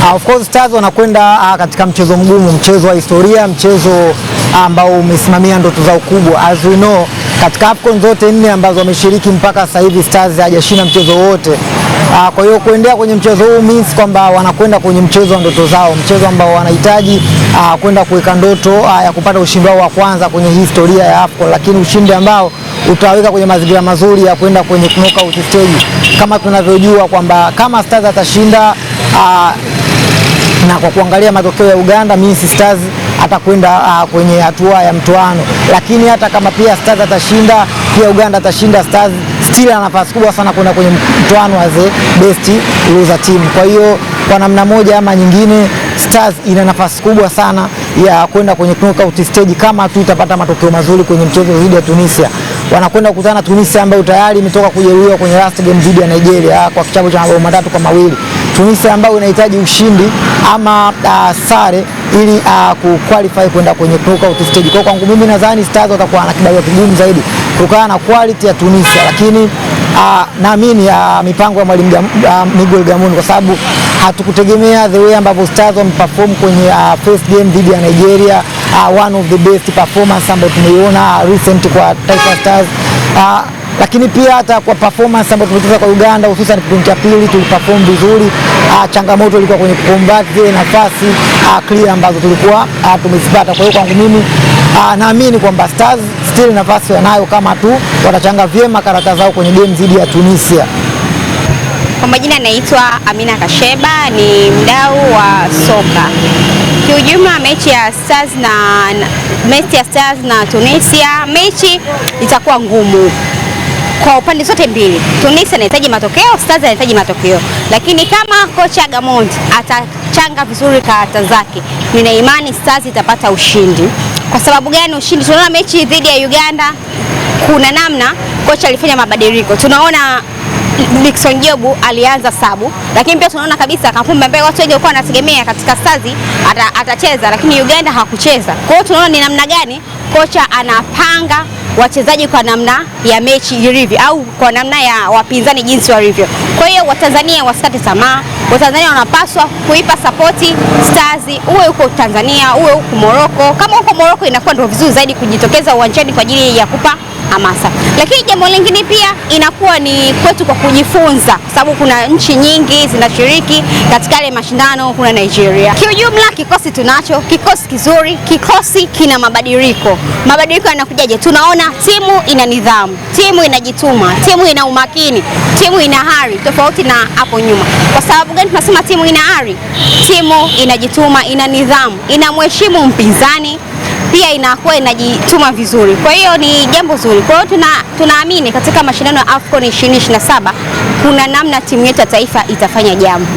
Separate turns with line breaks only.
Of course Stars wanakwenda katika mchezo mgumu, mchezo wa historia, mchezo ambao umesimamia ndoto zao kubwa. As we know, katika AFCON zote 4 ambazo wameshiriki mpaka sasa hivi Stars hajashinda mchezo wote. Kwa hiyo kuendea kwenye mchezo huu means kwamba wanakwenda kwenye mchezo wa ndoto zao, mchezo ambao wanahitaji kwenda kuweka ndoto ya kupata ushindi wao wa kwanza kwenye historia ya AFCON, lakini ushindi ambao utaweka kwenye mazingira mazuri ya kwenda kwenye knockout stage. Kama tunavyojua kwamba kama Stars atashinda na kwa kuangalia matokeo ya Uganda, means Stars atakwenda kwenye hatua ya mtoano, lakini hata kama pia Stars atashinda, pia Uganda atashinda, Stars still ana nafasi kubwa sana kwenda kwenye mtoano as a best loser team. Kwa hiyo kwa namna moja ama nyingine Stars ina nafasi kubwa sana ya kwenda kwenye knockout stage kama tu itapata matokeo mazuri kwenye mchezo dhidi ya Tunisia. Wanakwenda kukutana na Tunisia ambayo tayari imetoka kujeruhiwa kwenye last game dhidi ya Nigeria kwa kichapo cha mabao 3-2. Tunisia ambayo inahitaji ushindi ama sare ili kuqualify kwenda kwenye knockout stage. Kwa kwangu mimi nadhani Stars watakuwa na kibarua kigumu zaidi kutokana na quality ya Tunisia, lakini naamini mipango ya mwalimu Miguel Gamondi, kwa sababu hatukutegemea the way ambavyo Stars wameperform kwenye first game dhidi ya Nigeria, one of the best performance ambayo tumeiona recent kwa Taifa Stars. Lakini pia hata kwa performance ambayo tumecheza kwa Uganda, hususan kipindi cha pili tuliperform vizuri. Changamoto ilikuwa kwenye combat zile nafasi clear ambazo tulikuwa tumezipata. Kwa hiyo kwangu mimi naamini kwamba Stars still nafasi wanayo kama tu watachanga vyema karata zao kwenye game dhidi ya Tunisia.
Kwa majina anaitwa Amina Kasheba, ni mdau wa soka. Kiujumla mechi ya Stars na Tunisia, mechi itakuwa ngumu kwa upande zote mbili. Tunisia inahitaji matokeo, Stars inahitaji matokeo. Lakini kama kocha Gamondi atachanga vizuri karata zake, nina imani Stars itapata ushindi. Kwa sababu gani ushindi? Tunaona mechi dhidi ya Uganda kuna namna kocha alifanya mabadiliko. Tunaona Dickson Jobu alianza sabu, lakini pia tunaona kabisa Kapumbe ambaye watu wengi walikuwa wanategemea katika Stars atacheza, lakini Uganda hakucheza. Kwa hiyo tunaona ni namna gani kocha anapanga wachezaji kwa namna ya mechi ilivyo au kwa namna ya wapinzani jinsi walivyo. Kwa hiyo Watanzania wasikate tamaa. Watanzania wanapaswa kuipa sapoti Stars, uwe huko Tanzania, uwe huko Morocco. Kama huko Morocco inakuwa ndio vizuri zaidi kujitokeza uwanjani kwa ajili ya kupa hamasa. Lakini jambo lingine pia inakuwa ni kwetu kwa kujifunza, kwa sababu kuna nchi nyingi zinashiriki katika ile mashindano, kuna Nigeria. Kiujumla kikosi tunacho, kikosi kizuri, kikosi kina mabadiliko. Mabadiliko yanakujaje? Tunaona timu ina nidhamu, timu inajituma, timu ina umakini, timu ina hari, tofauti na hapo nyuma. Kwa sababu gani tunasema timu ina hari? Timu inajituma, ina nidhamu, inamheshimu mpinzani, pia inakuwa inajituma vizuri. Kwa hiyo ni jambo zuri. Kwa hiyo tunaamini katika mashindano ya AFCON 2027 kuna namna timu yetu ya taifa itafanya jambo.